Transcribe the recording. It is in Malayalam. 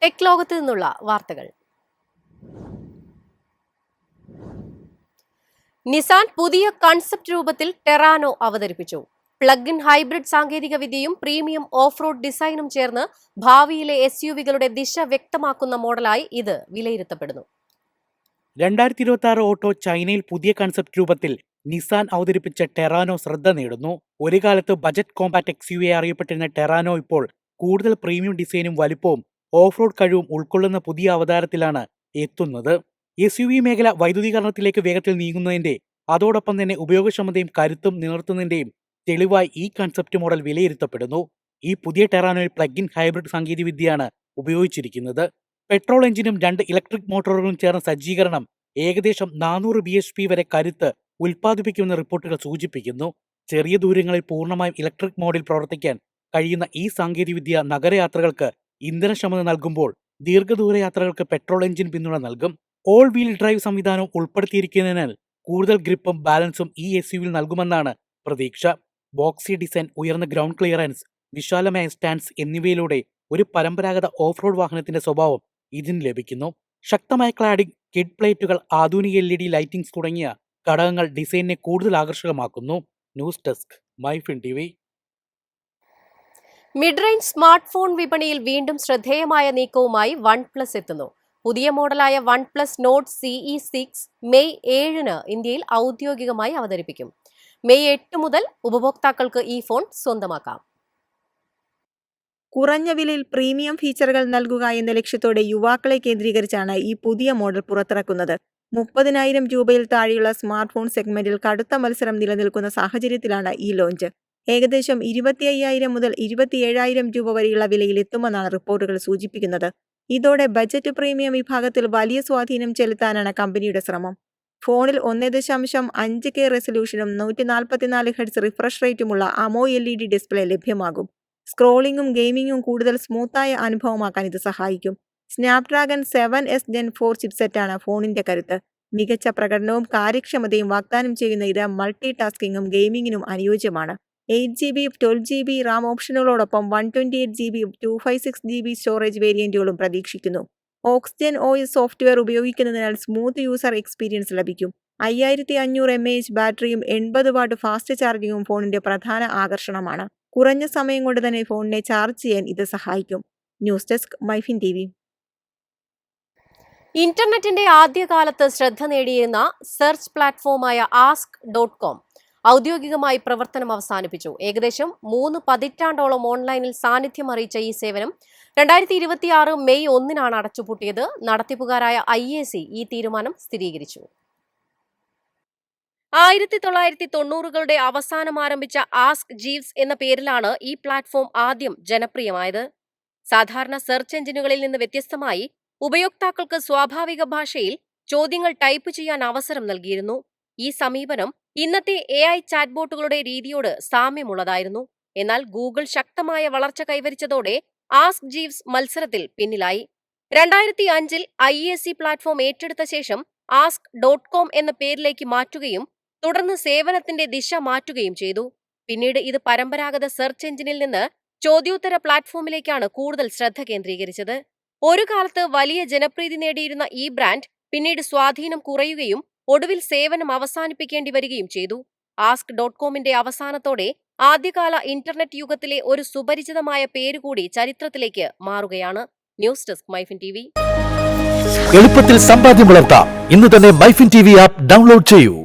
ടെക് ലോകത്ത് നിന്നുള്ള വാർത്തകൾ. നിസാൻ പുതിയ കൺസെപ്റ്റ് രൂപത്തിൽ ടെറാനോ അവതരിപ്പിച്ചു. പ്ലഗ് ഇൻ ഹൈബ്രിഡ് സാങ്കേതികവിദ്യയും പ്രീമിയം ഓഫ് റോഡ് ഡിസൈനും ചേർന്ന് ഭാവിയിലെ SUV-കളുടെ ദിശ വ്യക്തമാക്കുന്ന മോഡലായി ഇത് വിലയിരുത്തപ്പെടുന്നു. 2026 ഓട്ടോ ചൈനയിൽ പുതിയ കൺസെപ്റ്റ് രൂപത്തിൽ നിസാൻ അവതരിപ്പിച്ച ടെറാനോ ശ്രദ്ധ നേടുന്നു. ഒരു കാലത്ത് ബജറ്റ് കോമ്പാക്ട് XUV അറിയപ്പെട്ടിരുന്ന ടെറാനോ ഇപ്പോൾ കൂടുതൽ പ്രീമിയം ഡിസൈനും വലുപ്പവും ഓഫ് റോഡ് കഴിവും ഉൾക്കൊള്ളുന്ന പുതിയ അവതാരത്തിലാണ് എത്തുന്നത്. SUV മേഖല വൈദ്യുതീകരണത്തിലേക്ക് വേഗത്തിൽ നീങ്ങുന്നതിന്റെ അതോടൊപ്പം തന്നെ ഉപയോഗക്ഷമതയും കരുത്തും നിലനിർത്തുന്നതിന്റെയും തെളിവായി ഈ കൺസെപ്റ്റ് മോഡൽ വിലയിരുത്തപ്പെടുന്നു. ഈ പുതിയ ടെറാനോയിൽ പ്ലഗ് ഇൻ ഹൈബ്രിഡ് സാങ്കേതികവിദ്യയാണ് ഉപയോഗിച്ചിരിക്കുന്നത്. പെട്രോൾ എഞ്ചിനും 2 ഇലക്ട്രിക് മോട്ടോറുകളും ചേർന്ന സജ്ജീകരണം ഏകദേശം 400 bhp വരെ കരുത്ത് ഉൽപ്പാദിപ്പിക്കുമെന്ന് റിപ്പോർട്ടുകൾ സൂചിപ്പിക്കുന്നു. ചെറിയ ദൂരങ്ങളിൽ പൂർണ്ണമായും ഇലക്ട്രിക് മോഡിൽ പ്രവർത്തിക്കാൻ കഴിയുന്ന ഈ സാങ്കേതികവിദ്യ നഗരയാത്രകൾക്ക് ഇന്ധനക്ഷമത നൽകുമ്പോൾ ദീർഘദൂര യാത്രകൾക്ക് പെട്രോൾ എഞ്ചിൻ പിന്തുണ നൽകും. ഓൾ വീൽ ഡ്രൈവ് സംവിധാനം ഉൾപ്പെടുത്തിയിരിക്കുന്നതിനാൽ കൂടുതൽ ഗ്രിപ്പും ബാലൻസും ഈ SUV-യിൽ നൽകുമെന്നാണ് പ്രതീക്ഷ. ബോക്സി ഡിസൈൻ, ഉയർന്ന ഗ്രൗണ്ട് ക്ലിയറൻസ്, വിശാലമായ സ്റ്റാൻഡ്സ് എന്നിവയിലൂടെ ഒരു പരമ്പരാഗത ഓഫ് റോഡ് വാഹനത്തിന്റെ സ്വഭാവം ഇതിന് ലഭിക്കുന്നു. ശക്തമായ ക്ലാഡിംഗ്, കിഡ് പ്ലേറ്റുകൾ, ആധുനിക LED ലൈറ്റിംഗ്സ് തുടങ്ങിയ ഘടകങ്ങൾ ഡിസൈനിനെ കൂടുതൽ ആകർഷകമാക്കുന്നു. News desk, MyFin TV. Mid range smart phone വിപണിയിൽ വീണ്ടും ശ്രദ്ധേയമായ നീക്കവുമായി OnePlus എത്തുന്നു. പുതിയ മോഡലായ OnePlus Nord CE6 മെയ് 7-ന് ഇന്ത്യയിൽ ഔദ്യോഗികമായി അവതരിപ്പിക്കും. മെയ് 8 മുതൽ ഉപഭോക്താക്കൾക്ക് ഈ ഫോൺ സ്വന്തമാക്കാം. കുറഞ്ഞ വിലയിൽ പ്രീമിയം ഫീച്ചറുകൾ നൽകുക എന്ന ലക്ഷ്യത്തോടെ യുവാക്കളെ കേന്ദ്രീകരിച്ചാണ് ഈ പുതിയ മോഡൽ പുറത്തിറക്കുന്നത്. 30,000 രൂപയിൽ താഴെയുള്ള സ്മാർട്ട് ഫോൺ സെഗ്മെന്റിൽ കടുത്ത മത്സരം നിലനിൽക്കുന്ന സാഹചര്യത്തിലാണ് ഈ ലോഞ്ച്. ഏകദേശം 25,000 മുതൽ 27,000 രൂപ വരെയുള്ള വിലയിൽ എത്തുമെന്നാണ് റിപ്പോർട്ടുകൾ സൂചിപ്പിക്കുന്നത്. ഇതോടെ ബജറ്റ് പ്രീമിയം വിഭാഗത്തിൽ വലിയ സ്വാധീനം ചെലുത്താനാണ് കമ്പനിയുടെ ശ്രമം. ഫോണിൽ 1.5K റെസൊല്യൂഷനും 144 Hz റിഫ്രഷ് റേറ്റുമുള്ള AMOLED ഡിസ്പ്ലേ ലഭ്യമാകും. സ്ക്രോളിംഗും ഗെയിമിംഗും കൂടുതൽ സ്മൂത്തായ അനുഭവമാക്കാൻ ഇത് സഹായിക്കും. സ്നാപ്ഡ്രാഗൺ 7S Gen 4 ചിപ്സെറ്റാണ് ഫോണിന്റെ കരുത്ത്. മികച്ച പ്രകടനവും കാര്യക്ഷമതയും വാഗ്ദാനം ചെയ്യുന്ന ഇത് മൾട്ടി ടാസ്കിങ്ങും ഗെയിമിങ്ങിനും അനുയോജ്യമാണ്. 8GB 12GB Ram ഓപ്ഷനുകളോടൊപ്പം 128GB 256GB storage വേരിയന്റുകളും പ്രതീക്ഷിക്കുന്നു. ഓക്സിജൻ OS സോഫ്റ്റ്വെയർ ഉപയോഗിക്കുന്നതിനാൽ സ്മൂത്ത് യൂസർ എക്സ്പീരിയൻസ് ലഭിക്കും. 5500 mAh ബാറ്ററിയും 80 വാട്ട് ഫാസ്റ്റ് ചാർജിങ്ങും ഫോണിന്റെ പ്രധാന ആകർഷണമാണ്. കുറഞ്ഞ സമയം കൊണ്ട് തന്നെ ഫോണിനെ ചാർജ് ചെയ്യാൻ ഇത് സഹായിക്കും. News desk, MyFin TV. ഇന്റർനെറ്റിന്റെ ആദ്യകാലത്ത് ശ്രദ്ധ നേടിയിരുന്ന സെർച്ച് പ്ലാറ്റ്ഫോമായ ask.com ഔദ്യോഗികമായി പ്രവർത്തനം അവസാനിപ്പിച്ചു. ഏകദേശം 3 പതിറ്റാണ്ടോളം ഓൺലൈനിൽ സാന്നിധ്യം അറിയിച്ച ഈ സേവനം 2026 മെയ് 1-നാണ് അടച്ചുപൂട്ടിയത്. നടത്തിപ്പുകാരായ IAC ഈ തീരുമാനം സ്ഥിരീകരിച്ചു. 1990കളുടെ അവസാനം ആരംഭിച്ച ആസ്ക് ജീവ്സ് എന്ന പേരിലാണ് ഈ പ്ലാറ്റ്ഫോം ആദ്യം ജനപ്രിയമായത്. സാധാരണ സെർച്ച് എഞ്ചിനുകളിൽ നിന്ന് വ്യത്യസ്തമായി ഉപയോക്താക്കൾക്ക് സ്വാഭാവിക ഭാഷയിൽ ചോദ്യങ്ങൾ ടൈപ്പ് ചെയ്യാൻ അവസരം നൽകിയിരുന്നു. ഈ സമീപനം ഇന്നത്തെ AI ചാറ്റ്ബോട്ടുകളുടെ രീതിയോട് സാമ്യമുള്ളതായിരുന്നു. എന്നാൽ ഗൂഗിൾ ശക്തമായ വളർച്ച കൈവരിച്ചതോടെ ആസ്ക് ജീവ്സ് മത്സരത്തിൽ പിന്നിലായി. 2005-ൽ IAC പ്ലാറ്റ്ഫോം ഏറ്റെടുത്ത ശേഷം ask.com എന്ന പേരിലേക്ക് മാറ്റുകയും തുടർന്ന് സേവനത്തിന്റെ ദിശ മാറ്റുകയും ചെയ്തു. പിന്നീട് ഇത് പരമ്പരാഗത സെർച്ച് എഞ്ചിനിൽ നിന്ന് ചോദ്യോത്തര പ്ലാറ്റ്ഫോമിലേക്കാണ് കൂടുതൽ ശ്രദ്ധ കേന്ദ്രീകരിച്ചത്. ഒരു കാലത്ത് വലിയ ജനപ്രീതി നേടിയിരുന്ന ഈ ബ്രാൻഡ് പിന്നീട് സ്വാധീനം കുറയുകയും ഒടുവിൽ സേവനം അവസാനിപ്പിക്കേണ്ടി വരികയും ചെയ്തു. ask.comന്റെ അവസാനത്തോടെ ആദ്യകാല ഇന്റർനെറ്റ് യുഗത്തിലെ ഒരു സുപരിചിതമായ പേരുകൂടി ചരിത്രത്തിലേക്ക് മാറുകയാണ്. News desk, MyFin TV. എളുപ്പത്തിൽ സമ്പാദ്യം വളർത്താം. ഇന്ന് തന്നെ മൈഫിൻ TV ആപ്പ് ഡൗൺലോഡ് ചെയ്യൂ.